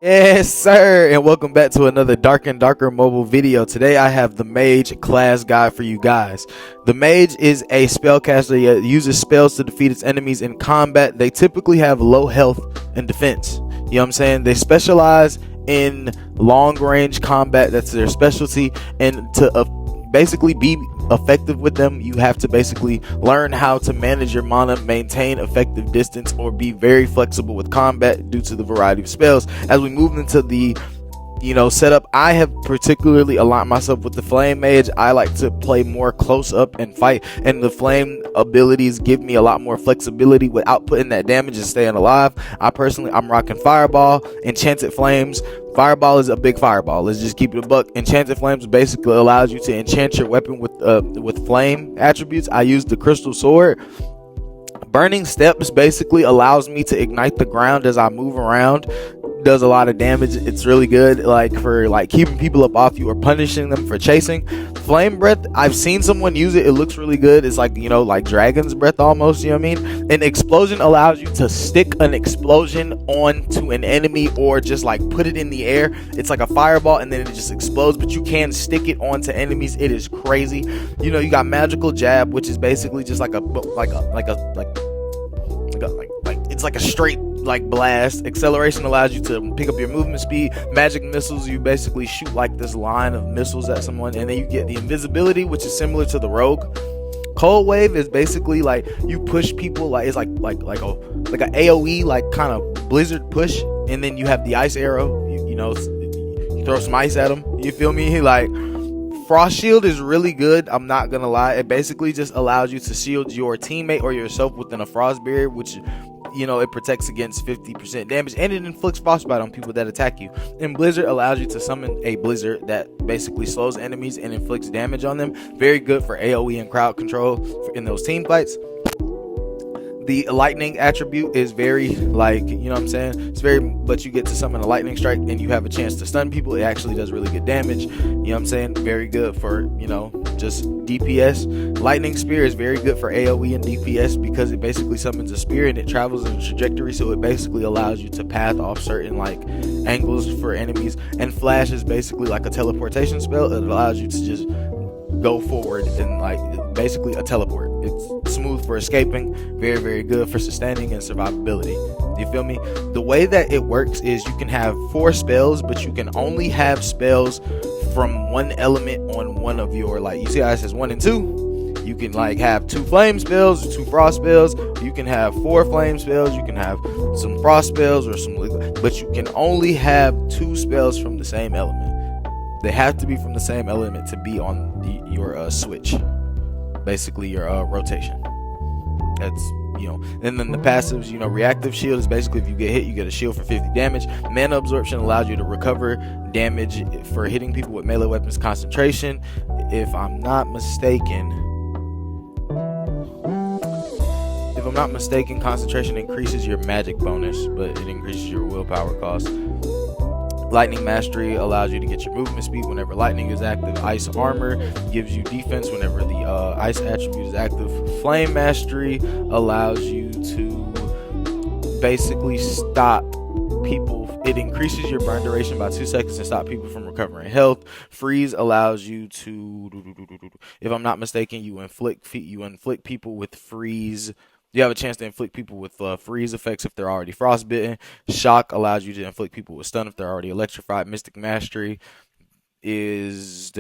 Yes, sir, and welcome back to another Dark and Darker mobile video. Today I have the Mage class guide for you guys. The Mage is a spellcaster that uses spells to defeat its enemies in combat. They typically have low health and defense. You know what I'm saying? They specialize in long range combat. That's their specialty, and to basically be effective with them, you have to basically learn how to manage your mana, maintain effective distance, or be very flexible with combat due to the variety of spells. As we move into the setup, I have particularly aligned myself with the Flame Mage. I like to play more close up and fight, and the flame abilities give me a lot more flexibility without putting that damage and staying alive. I'm rocking Fireball, Enchanted Flames. Fireball is a big fireball. Let's just keep it a buck. Enchanted Flames basically allows you to enchant your weapon with flame attributes. I use the Crystal Sword. Burning Steps basically allows me to ignite the ground as I move around. Does a lot of damage. It's really good for keeping people up off you or punishing them for chasing. Flame Breath, I've seen someone use it. It looks really good. It's like Dragon's Breath almost, you know what I mean? An Explosion allows you to stick an explosion onto an enemy or just put it in the air. It's like a fireball and then it just explodes, but you can stick it onto enemies. It is crazy. You got Magical Jab, which is basically just it's like a straight blast. Acceleration allows you to pick up your movement speed. Magic Missiles, you basically shoot this line of missiles at someone, and then you get the invisibility, which is similar to the Rogue. Cold Wave is basically you push people, it's like a AoE kind of blizzard push, and then you have the ice arrow. You throw some ice at them. You feel me? Frost Shield is really good. I'm not gonna lie. It basically just allows you to shield your teammate or yourself within a frost barrier, which it protects against 50% damage, and it inflicts frostbite on people that attack you. And Blizzard allows you to summon a blizzard that basically slows enemies and inflicts damage on them. Very good for AoE and crowd control in those team fights. The lightning attribute is very but you get to summon a lightning strike and you have a chance to stun people. It actually does really good damage. Very good for just DPS. Lightning Spear is very good for AoE and DPS because it basically summons a spear and it travels in a trajectory, so it basically allows you to path off certain angles for enemies. And Flash is basically like a teleportation spell. It allows you to just go forward and basically a teleport. It's smooth for escaping, very, very good for sustaining and survivability. You feel me? The way that it works is you can have 4 spells, but you can only have spells from one element on one of your you see how it says 1 and 2. You can have 2 flame spells or 2 frost spells. You can have 4 flame spells. You can have some frost spells or but you can only have 2 spells from the same element. They have to be from the same element to be on your switch, basically your rotation. That's and then the passives, Reactive Shield is basically if you get hit, you get a shield for 50 damage. Mana Absorption allows you to recover damage for hitting people with melee weapons. Concentration, if I'm not mistaken, concentration increases your magic bonus, but it increases your willpower cost. Lightning Mastery allows you to get your movement speed whenever lightning is active. Ice Armor gives you defense whenever the ice attribute is active. Flame Mastery allows you to basically stop people. It increases your burn duration by 2 seconds and stop people from recovering health. Freeze allows you to, if I'm not mistaken, you inflict people with freeze. You have a chance to inflict people with freeze effects if they're already frostbitten. Shock allows you to inflict people with stun if they're already electrified. Mystic Mastery is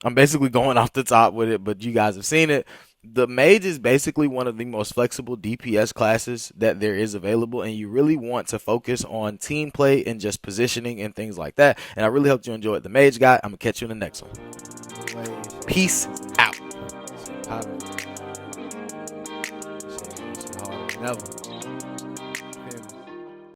I'm basically going off the top with it, but you guys have seen it. The Mage is basically one of the most flexible DPS classes that there is available, and you really want to focus on team play and just positioning and things like that. And I really hope you enjoyed the Mage guide. I'm gonna catch you in the next one. Peace out. Never.